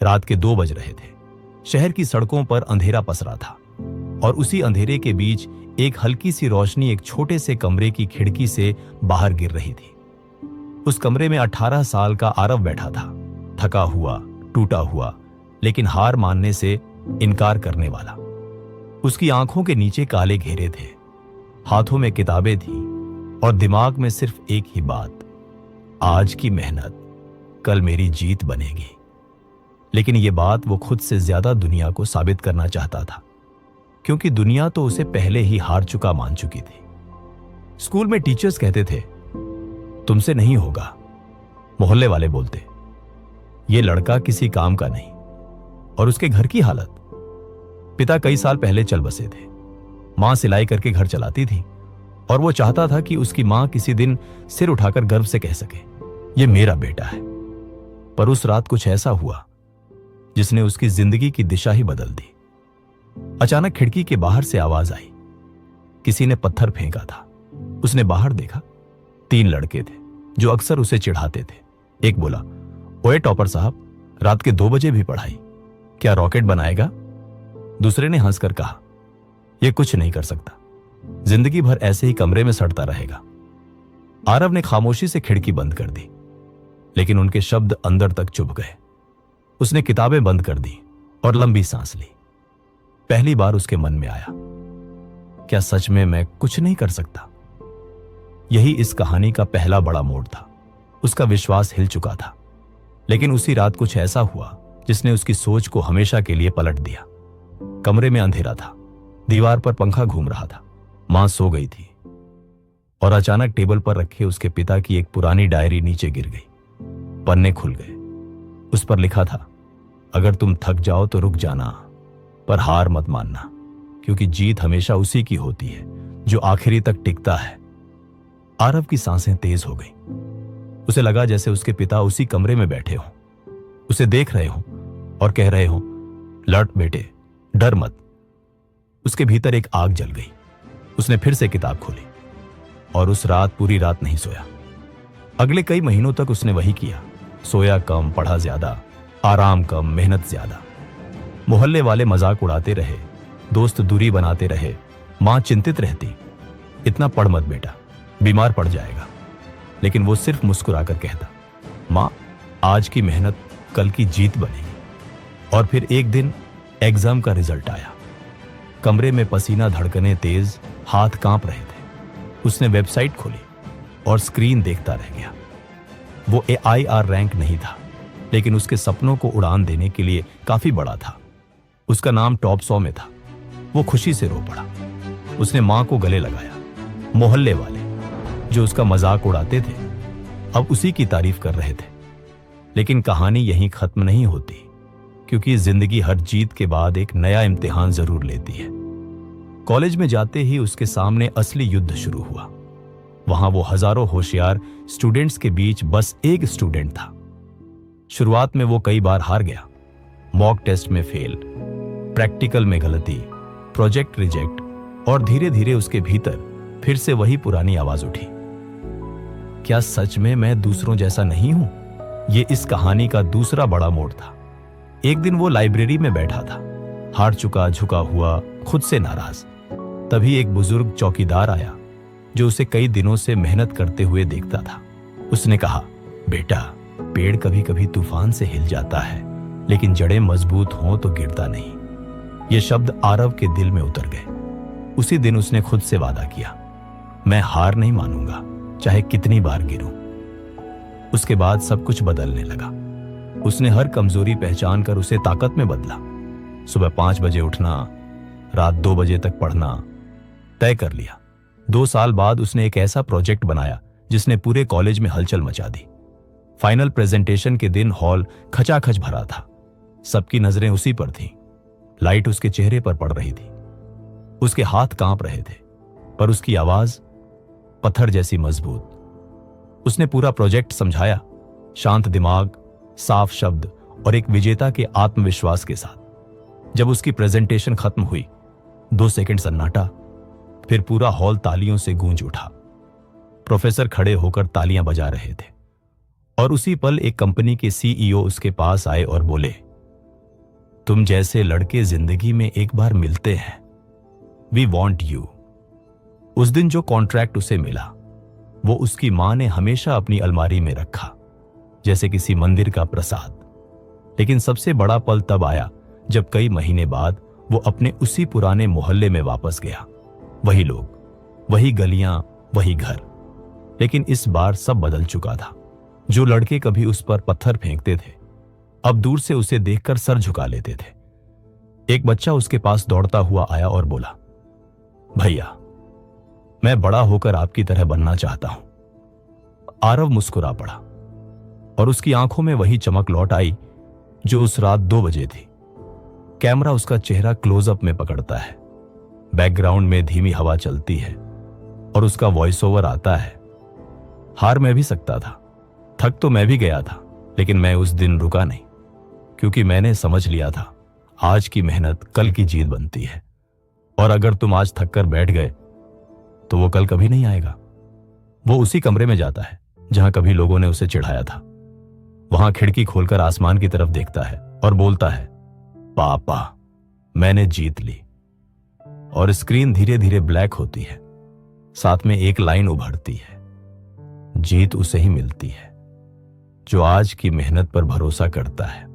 रात के 2 बज रहे थे। शहर की सड़कों पर अंधेरा पसरा था और उसी अंधेरे के बीच एक हल्की सी रोशनी एक छोटे से कमरे की खिड़की से बाहर गिर रही थी। उस कमरे में 18 साल का आरव बैठा था, थका हुआ, टूटा हुआ, लेकिन हार मानने से इनकार करने वाला। उसकी आंखों के नीचे काले घेरे थे, हाथों में किताबें थीं और दिमाग में सिर्फ एक ही बात, आज की मेहनत कल मेरी जीत बनेगी। लेकिन यह बात वो खुद से ज्यादा दुनिया को साबित करना चाहता था, क्योंकि दुनिया तो उसे पहले ही हार चुका मान चुकी थी। स्कूल में टीचर्स कहते थे, तुमसे नहीं होगा। मोहल्ले वाले बोलते, ये लड़का किसी काम का नहीं। और उसके घर की हालत, पिता कई साल पहले चल बसे थे, मां सिलाई करके घर चलाती थी और वो चाहता था कि उसकी मां किसी दिन सिर उठाकर गर्व से कह सके, ये मेरा बेटा है। पर उस रात कुछ ऐसा हुआ जिसने उसकी जिंदगी की दिशा ही बदल दी। अचानक खिड़की के बाहर से आवाज आई, किसी ने पत्थर फेंका था। उसने बाहर देखा, 3 लड़के थे जो अक्सर उसे चिढ़ाते थे। एक बोला, ओए टॉपर साहब, रात के 2 बजे भी पढ़ाई, क्या रॉकेट बनाएगा? दूसरे ने हंसकर कहा, यह कुछ नहीं कर सकता, जिंदगी भर ऐसे ही कमरे में सड़ता रहेगा। आरव ने खामोशी से खिड़की बंद कर दी, लेकिन उनके शब्द अंदर तक चुभ गए। उसने किताबें बंद कर दी और लंबी सांस ली। पहली बार उसके मन में आया, क्या सच में मैं कुछ नहीं कर सकता? यही इस कहानी का पहला बड़ा मोड़ था। उसका विश्वास हिल चुका था, लेकिन उसी रात कुछ ऐसा हुआ जिसने उसकी सोच को हमेशा के लिए पलट दिया। कमरे में अंधेरा था, दीवार पर पंखा घूम रहा था, मां सो गई थी और अचानक टेबल पर रखे उसके पिता की एक पुरानी डायरी नीचे गिर गई। पन्ने खुल गए। उस पर लिखा था, अगर तुम थक जाओ तो रुक जाना, पर हार मत मानना, क्योंकि जीत हमेशा उसी की होती है जो आखिरी तक टिकता है। आरव की सांसें तेज हो गई। उसे लगा जैसे उसके पिता उसी कमरे में बैठे हों, उसे देख रहे हों और कह रहे हों, लड़ बेटे, डर मत। उसके भीतर एक आग जल गई। उसने फिर से किताब खोली और उस रात पूरी रात नहीं सोया। अगले कई महीनों तक उसने वही किया, सोया कम, पढ़ा ज्यादा, आराम कम, मेहनत ज्यादा। मोहल्ले वाले मजाक उड़ाते रहे, दोस्त दूरी बनाते रहे, मां चिंतित रहती, इतना पढ़ मत बेटा, बीमार पड़ जाएगा। लेकिन वो सिर्फ मुस्कुराकर कहता, मां, आज की मेहनत कल की जीत बनेगी। और फिर एक दिन एग्जाम का रिजल्ट आया। कमरे में पसीना धड़कने तेज, हाथ कांप रहे थे। उसने वेबसाइट खोली और स्क्रीन देखता रह गया। वो AIR रैंक नहीं था, लेकिन उसके सपनों को उड़ान देने के लिए काफी बड़ा था। उसका नाम टॉप 100 में था। वो खुशी से रो पड़ा। उसने मां को गले लगाया। मोहल्ले वाले जो उसका मजाक उड़ाते थे, अब उसी की तारीफ कर रहे थे। लेकिन कहानी यहीं खत्म नहीं होती, क्योंकि जिंदगी हर जीत के बाद एक नया इम्तिहान जरूर लेती है। कॉलेज में जाते ही उसके सामने असली युद्ध शुरू हुआ। वहां वो हजारों होशियार स्टूडेंट्स के बीच बस एक स्टूडेंट था। शुरुआत में वो कई बार हार गया, मॉक टेस्ट में फेल, प्रैक्टिकल में गलती, प्रोजेक्ट रिजेक्ट, और धीरे धीरे उसके भीतर फिर से वही पुरानी आवाज उठी, क्या सच में मैं दूसरों जैसा नहीं हूं? ये इस कहानी का दूसरा बड़ा मोड़ था। एक दिन वो लाइब्रेरी में बैठा था, हार चुका, झुका हुआ, खुद से नाराज। तभी एक बुजुर्ग चौकीदार आया जो उसे कई दिनों से मेहनत करते हुए देखता था। उसने कहा, बेटा, पेड़ कभी कभी तूफान से हिल जाता है, लेकिन जड़ें मजबूत हों तो गिरता नहीं। ये शब्द आरव के दिल में उतर गए। उसी दिन उसने खुद से वादा किया, मैं हार नहीं मानूंगा, चाहे कितनी बार गिरूं। उसके बाद सब कुछ बदलने लगा। उसने हर कमजोरी पहचान कर उसे ताकत में बदला। सुबह 5 बजे उठना, रात 2 बजे तक पढ़ना तय कर लिया। 2 साल बाद उसने एक ऐसा प्रोजेक्ट बनाया जिसने पूरे कॉलेज में हलचल मचा दी। फाइनल प्रेजेंटेशन के दिन हॉल खचाखच भरा था। सबकी नजरें उसी पर थीं। लाइट उसके चेहरे पर पड़ रही थी। उसके हाथ कांप रहे थे, पर उसकी आवाज पत्थर जैसी मजबूत। उसने पूरा प्रोजेक्ट समझाया, शांत दिमाग, साफ शब्द और एक विजेता के आत्मविश्वास के साथ। जब उसकी प्रेजेंटेशन खत्म हुई, 2 सेकंड सन्नाटा, फिर पूरा हॉल तालियों से गूंज उठा। प्रोफेसर खड़े होकर तालियां बजा रहे थे और उसी पल एक कंपनी के CEO उसके पास आए और बोले, तुम जैसे लड़के जिंदगी में एक बार मिलते हैं। We want you. उस दिन जो कॉन्ट्रैक्ट उसे मिला वो उसकी मां ने हमेशा अपनी अलमारी में रखा, जैसे किसी मंदिर का प्रसाद। लेकिन सबसे बड़ा पल तब आया जब कई महीने बाद वो अपने उसी पुराने मोहल्ले में वापस गया। वही लोग, वही गलियां, वही घर। लेकिन इस बार सब बदल चुका था। जो लड़के कभी उस पर पत्थर फेंकते थे अब दूर से उसे देखकर सर झुका लेते थे। एक बच्चा उसके पास दौड़ता हुआ आया और बोला, भैया, मैं बड़ा होकर आपकी तरह बनना चाहता हूं। आरव मुस्कुरा पड़ा और उसकी आंखों में वही चमक लौट आई जो उस रात 2 बजे थी। कैमरा उसका चेहरा क्लोजअप में पकड़ता है। बैकग्राउंड में धीमी हवा चलती है और उसका वॉइस ओवर आता है। हार मैं भी सकता था, थक तो मैं भी गया था, लेकिन मैं उस दिन रुका नहीं, क्योंकि मैंने समझ लिया था आज की मेहनत कल की जीत बनती है। और अगर तुम आज थक कर बैठ गए तो वो कल कभी नहीं आएगा। वो उसी कमरे में जाता है जहां कभी लोगों ने उसे चिढ़ाया था। वहां खिड़की खोलकर आसमान की तरफ देखता है और बोलता है, पापा, मैंने जीत ली। और स्क्रीन धीरे धीरे ब्लैक होती है। साथ में एक लाइन उभरती है, जीत उसे ही मिलती है जो आज की मेहनत पर भरोसा करता है।